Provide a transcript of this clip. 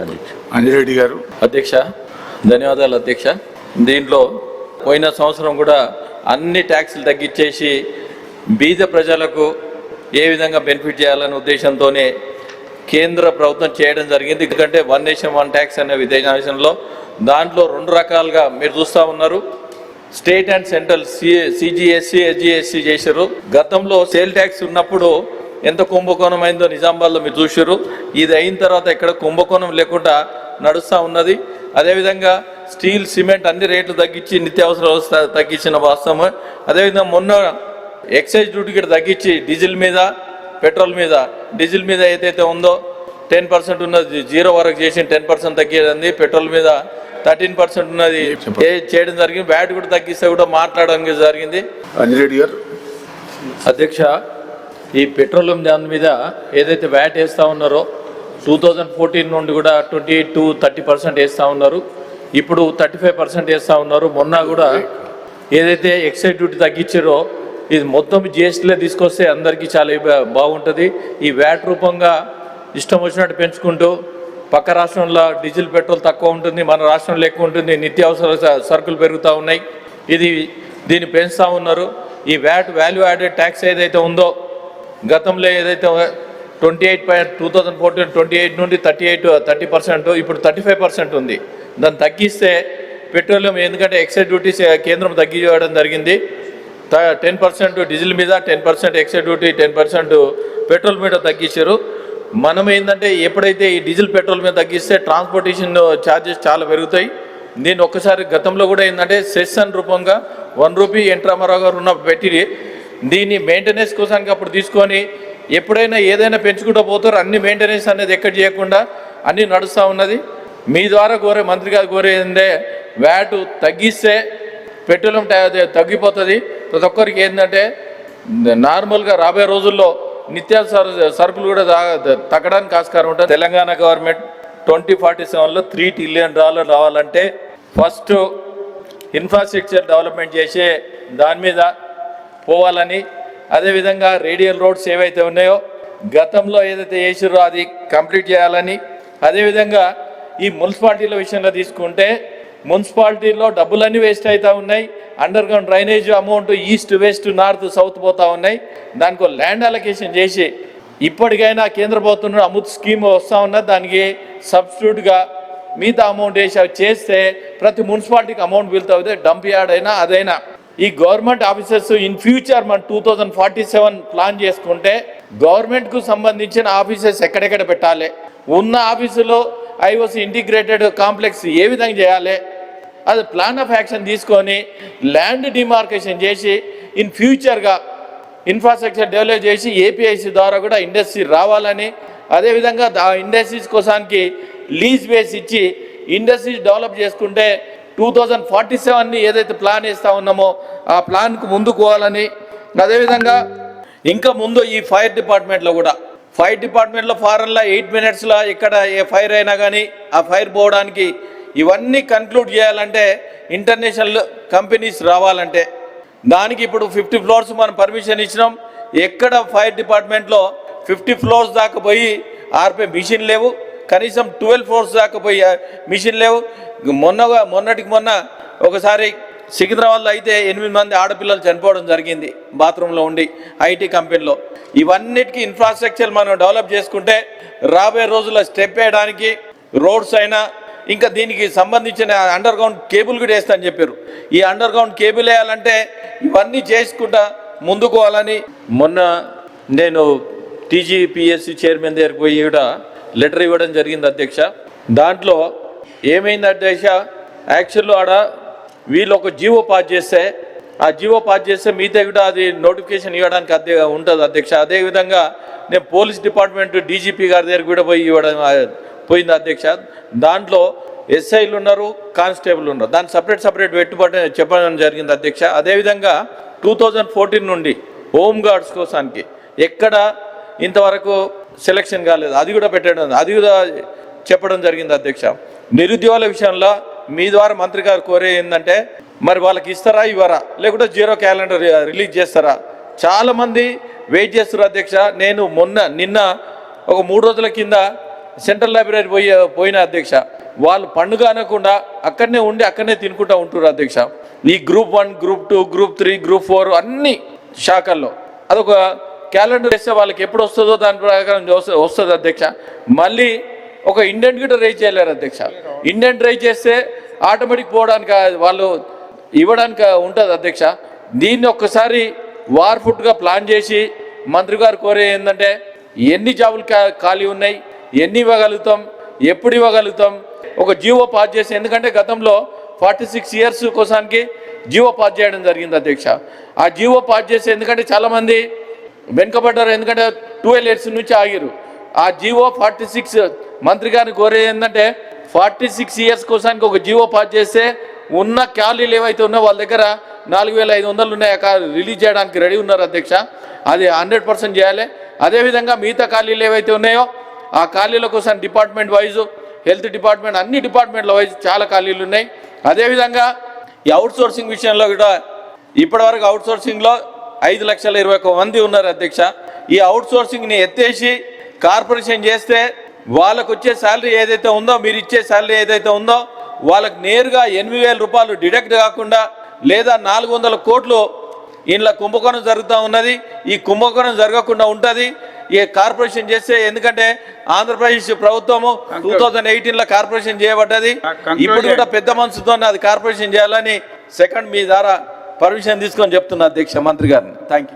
అంజిరెడ్డి గారు. అధ్యక్ష ధన్యవాదాలు అధ్యక్ష. దీంట్లో పోయిన సంవత్సరం కూడా అన్ని ట్యాక్సులు తగ్గించేసి బీద ప్రజలకు ఏ విధంగా బెనిఫిట్ చేయాలనే ఉద్దేశంతోనే కేంద్ర ప్రభుత్వం చేయడం జరిగింది. ఎందుకంటే వన్ నేషన్ వన్ ట్యాక్స్ అనే విదేశంలో దాంట్లో రెండు రకాలుగా మీరు చూస్తూ ఉన్నారు. స్టేట్ అండ్ సెంట్రల్ సిజిఎస్సి ఎస్జిఎస్సి చేశారు. గతంలో సేల్ ట్యాక్స్ ఉన్నప్పుడు ఎంత కుంభకోణం అయిందో నిజామాబాద్లో మీరు చూసారు. ఇది అయిన తర్వాత ఇక్కడ కుంభకోణం లేకుండా నడుస్తూ ఉన్నది. అదేవిధంగా స్టీల్ సిమెంట్ అన్ని రేట్లు తగ్గించి నిత్యావసర తగ్గించిన వాస్తవం. అదేవిధంగా మొన్న ఎక్సైజ్ డ్యూటీ కూడా తగ్గించి డీజిల్ మీద పెట్రోల్ మీద డీజిల్ మీద ఏదైతే ఉందో 10% ఉన్నది 0 వరకు చేసి 10% తగ్గేది. పెట్రోల్ మీద 13% ఉన్నది చేయడం జరిగింది. వ్యాట్ కూడా తగ్గిస్తే కూడా మాట్లాడడం జరిగింది. అంజిరెడ్డి గారు. అధ్యక్ష, ఈ పెట్రోలియం దాని మీద ఏదైతే వ్యాట్ వేస్తూ ఉన్నారో 2014 నుండి కూడా 28 to 30% వేస్తూ ఉన్నారు. ఇప్పుడు 35% వేస్తూ ఉన్నారు. మొన్న కూడా ఏదైతే ఎక్సైజ్ డ్యూటీ తగ్గించారో ఇది మొత్తం జిఎస్టీలో తీసుకొస్తే అందరికీ చాలా బాగుంటుంది. ఈ వ్యాట్ రూపంగా ఇష్టం వచ్చినట్టు పెంచుకుంటూ పక్క రాష్ట్రంలో డీజిల్ పెట్రోల్ తక్కువ ఉంటుంది, మన రాష్ట్రంలో ఎక్కువ ఉంటుంది. నిత్యావసర సరుకులు పెరుగుతూ ఉన్నాయి. దీన్ని పెంచుతూ ఉన్నారు. ఈ వ్యాట్ వాల్యూ యాడెడ్ ట్యాక్స్ ఏదైతే ఉందో గతంలో ఏదైతే 2014 28 నుండి 30% ఇప్పుడు 35% ఉంది. దాన్ని తగ్గిస్తే పెట్రోలియం, ఎందుకంటే ఎక్సైజ్ డ్యూటీస్ కేంద్రం తగ్గించడం జరిగింది. 10% డీజిల్ మీద 10% ఎక్సైజ్ డ్యూటీ 10% పెట్రోల్ మీద తగ్గించారు. మనం ఏంటంటే ఎప్పుడైతే ఈ డీజిల్ పెట్రోల్ మీద తగ్గిస్తే ట్రాన్స్పోర్టేషన్ ఛార్జెస్ చాలా పెరుగుతాయి. దీన్ని ఒక్కసారి గతంలో కూడా ఏంటంటే సెషన్ రూపంగా 1 రూపీ ఎన్ రామారావు గారు ఉన్న పెట్టి దీన్ని మెయింటెనెన్స్ కోసానికి అప్పుడు తీసుకొని ఎప్పుడైనా ఏదైనా పెంచుకుంటూ పోతారో అన్ని మెయింటెనెన్స్ అనేది ఎక్కడ చేయకుండా అన్నీ నడుస్తూ ఉన్నది. మీ ద్వారా కోరే మంత్రి గారు కోరేందే వ్యాట్ తగ్గిస్తే పెట్రోలియం తగ్గిపోతుంది. ప్రతి ఒక్కరికి ఏంటంటే నార్మల్గా రాబోయే రోజుల్లో నిత్యావసర సరుకులు కూడా తగ్గడానికి ఆస్కారం ఉంటుంది. తెలంగాణ గవర్నమెంట్ 2047లో $3 trillion రావాలంటే ఫస్ట్ ఇన్ఫ్రాస్ట్రక్చర్ డెవలప్మెంట్ చేసే దాని మీద పోవాలని, అదేవిధంగా రేడియల్ రోడ్స్ ఏవైతే ఉన్నాయో గతంలో ఏదైతే చేసిరో అది కంప్లీట్ చేయాలని, అదేవిధంగా ఈ మున్సిపాలిటీల విషయంలో తీసుకుంటే మున్సిపాలిటీలో డబ్బులన్నీ వేస్ట్ అవుతూ ఉన్నాయి. Under ground drainage amount east west north south పోతూ ఉన్నాయి. దానికి ల్యాండ్ అలొకేషన్ చేసి ఇప్పటికైనా కేంద్ర ప్రభుత్వం అమృత్ స్కీమ్ వస్తూ ఉన్నది. దానికి సబ్స్టిట్యూట్గా మిగతా అమౌంట్ వేసి చేస్తే ప్రతి మున్సిపాలిటీకి అమౌంట్ వెళ్తుంది. డంప్ యార్డ్ అయినా అదైనా ఈ గవర్నమెంట్ ఆఫీసెస్ ఇన్ ఫ్యూచర్ మనం 2047 ప్లాన్ చేసుకుంటే గవర్నమెంట్కు సంబంధించిన ఆఫీసెస్ ఎక్కడెక్కడ పెట్టాలి, ఉన్న ఆఫీసులో ఐఓసి ఇంటిగ్రేటెడ్ కాంప్లెక్స్ ఏ విధంగా చేయాలి, అది ప్లాన్ ఆఫ్ యాక్షన్ తీసుకొని ల్యాండ్ డిమార్కేషన్ చేసి ఇన్ ఫ్యూచర్గా ఇన్ఫ్రాస్ట్రక్చర్ డెవలప్ చేసి ఏపీఐసి ద్వారా కూడా ఇండస్ట్రీ రావాలని, అదేవిధంగా ఇండస్ట్రీస్ కోసానికి లీజ్ బేస్ ఇచ్చి ఇండస్ట్రీస్ డెవలప్ చేసుకుంటే 2047ని ఏదైతే ప్లాన్ వేస్తూ ఉన్నామో ఆ ప్లాన్కు ముందుకు పోవాలని, అదేవిధంగా ఇంకా ముందు ఈ ఫైర్ డిపార్ట్మెంట్లో ఫారెన్లో 8 minutesలో ఎక్కడ ఏ ఫైర్ అయినా కానీ ఆ ఫైర్ పోవడానికి ఇవన్నీ కన్క్లూడ్ చేయాలంటే ఇంటర్నేషనల్ కంపెనీస్ రావాలంటే దానికి ఇప్పుడు 50 floors మనం పర్మిషన్ ఇచ్చినాం. ఎక్కడ ఫైర్ డిపార్ట్మెంట్లో 50 floors దాకా పోయి ఆర్పే మిషన్ లేవు, కనీసం 12 floors దాకా పోయి మిషన్ లేవు. మొన్నటికి మొన్న ఒకసారి సికింద్రాబాద్లో అయితే 8 మంది ఆడపిల్లలు చనిపోవడం జరిగింది బాత్రూంలో ఉండి ఐటీ కంపెనీలో. ఇవన్నిటికీ ఇన్ఫ్రాస్ట్రక్చర్ మనం డెవలప్ చేసుకుంటే రాబోయే రోజుల్లో స్టెప్ వేయడానికి రోడ్స్ అయినా ఇంకా దీనికి సంబంధించిన అండర్ గ్రౌండ్ కేబుల్ కూడా వేస్తా అని చెప్పారు. ఈ అండర్ గ్రౌండ్ కేబుల్ వేయాలంటే ఇవన్నీ చేసుకుంటా ముందుకు పోవాలని మొన్న నేను టీజీపీఎస్సీ చైర్మన్ దగ్గరికి పోయి కూడా లెటర్ ఇవ్వడం జరిగింది అధ్యక్ష. దాంట్లో ఏమైంది అధ్యక్ష, యాక్చువల్లో ఆడ వీళ్ళు ఒక జీవో పాస్ చేస్తే ఆ జీవో పాస్ చేస్తే మిగతా కూడా అది నోటిఫికేషన్ ఇవ్వడానికి ఉంటుంది అధ్యక్ష. అదేవిధంగా నేను పోలీస్ డిపార్ట్మెంట్ డీజీపీ గారి దగ్గర కూడా పోయి ఇవ్వడం పోయింది అధ్యక్ష. దాంట్లో ఎస్ఐలు ఉన్నారు, కానిస్టేబుల్ ఉన్నారు, దాన్ని సపరేట్ పెట్టుబడి చెప్పడం జరిగింది అధ్యక్ష. అదేవిధంగా 2014 నుండి హోమ్ గార్డ్స్ కోసానికి ఎక్కడ ఇంతవరకు సెలక్షన్ కాలేదు, అది కూడా పెట్టడం, అది కూడా చెప్పడం జరిగింది అధ్యక్ష. నిరుద్యోగుల విషయంలో మీ ద్వారా మంత్రి గారు కోరే ఏంటంటే మరి వాళ్ళకి ఇస్తారా ఇవ్వరా, లేకుంటే 0 calendar రిలీజ్ చేస్తారా? చాలామంది వెయిట్ చేస్తారు అధ్యక్ష. నేను నిన్న ఒక 3 రోజుల కింద సెంట్రల్ లైబ్రరీ పోయిన అధ్యక్ష, వాళ్ళు పండుగ అనకుండా అక్కడనే ఉండి అక్కడనే తినుకుంటూ ఉంటున్నారు అధ్యక్ష. ఈ గ్రూప్ 1, గ్రూప్ 2, గ్రూప్ 3, గ్రూప్ 4 అన్ని శాఖల్లో అదొక క్యాలెండర్ వేస్తే వాళ్ళకి ఎప్పుడు వస్తుందో దాని ప్రకారం వస్తుంది అధ్యక్ష. మళ్ళీ ఒక ఇండెంట్ కూడా రైజ్ చేయలేరు అధ్యక్ష. ఇండెంట్ రైజ్ చేస్తే ఆటోమేటిక్ పోవడానికి వాళ్ళు ఇవ్వడానికి ఉంటుంది అధ్యక్ష. దీన్ని ఒక్కసారి వార్ఫుట్గా ప్లాన్ చేసి మంత్రి గారు కోరే ఏంటంటే ఎన్ని జాబులు ఖాళీ ఉన్నాయి, ఎన్ని ఇవ్వగలుగుతాం, ఎప్పుడు ఇవ్వగలుగుతాం, ఒక జీవో పాస్ చేసి, ఎందుకంటే గతంలో 46 ఇయర్స్ కోసానికి జీవో పాస్ చేయడం జరిగింది అధ్యక్ష. ఆ జీవో పాస్ చేసి, ఎందుకంటే చాలామంది వెనుకబడ్డారు, ఎందుకంటే 12 ఇయర్స్ నుంచి ఆగిరు. ఆ జీవో 46 మంత్రి గారిని కోరే ఏంటంటే 46 ఇయర్స్ కోసానికి ఒక జీవో పాస్ చేస్తే ఉన్న ఖాళీలు ఏవైతే ఉన్నాయో వాళ్ళ దగ్గర 4,500 ఉన్నాయి, రిలీజ్ చేయడానికి రెడీ ఉన్నారు అధ్యక్ష. అది 100% చేయాలి. అదేవిధంగా మిగతా ఖాళీలు ఏవైతే ఉన్నాయో ఆ ఖాళీల కోసం డిపార్ట్మెంట్ వైజు, హెల్త్ డిపార్ట్మెంట్, అన్ని డిపార్ట్మెంట్ల వైజ్ చాలా ఖాళీలు ఉన్నాయి. అదేవిధంగా ఈ అవుట్సోర్సింగ్ విషయంలో కూడా ఇప్పటివరకు అవుట్సోర్సింగ్లో 5,21,000 మంది ఉన్నారు అధ్యక్ష. ఈ అవుట్సోర్సింగ్ని ఎత్తేసి కార్పొరేషన్ చేస్తే వాళ్ళకు వచ్చే శాలరీ ఏదైతే ఉందో, మీరు ఇచ్చే శాలరీ ఏదైతే ఉందో వాళ్ళకు నేరుగా 8,000 రూపాయలు డిడక్ట్ కాకుండా, లేదా 400 కోట్లు ఇంట్లో కుంభకోణం జరుగుతూ ఉన్నది. ఈ కుంభకోణం జరగకుండా ఉంటుంది ఈ కార్పొరేషన్ చేస్తే. ఎందుకంటే ఆంధ్రప్రదేశ్ ప్రభుత్వము 2018లో కార్పొరేషన్ చేయబడ్డది. ఇప్పుడు కూడా పెద్ద మనసుతో అది కార్పొరేషన్ చేయాలని సెకండ్ మీ ద్వారా పర్మిషన్ తీసుకొని చెప్తున్నా అధ్యక్ష మంత్రి గారిని. Thank you.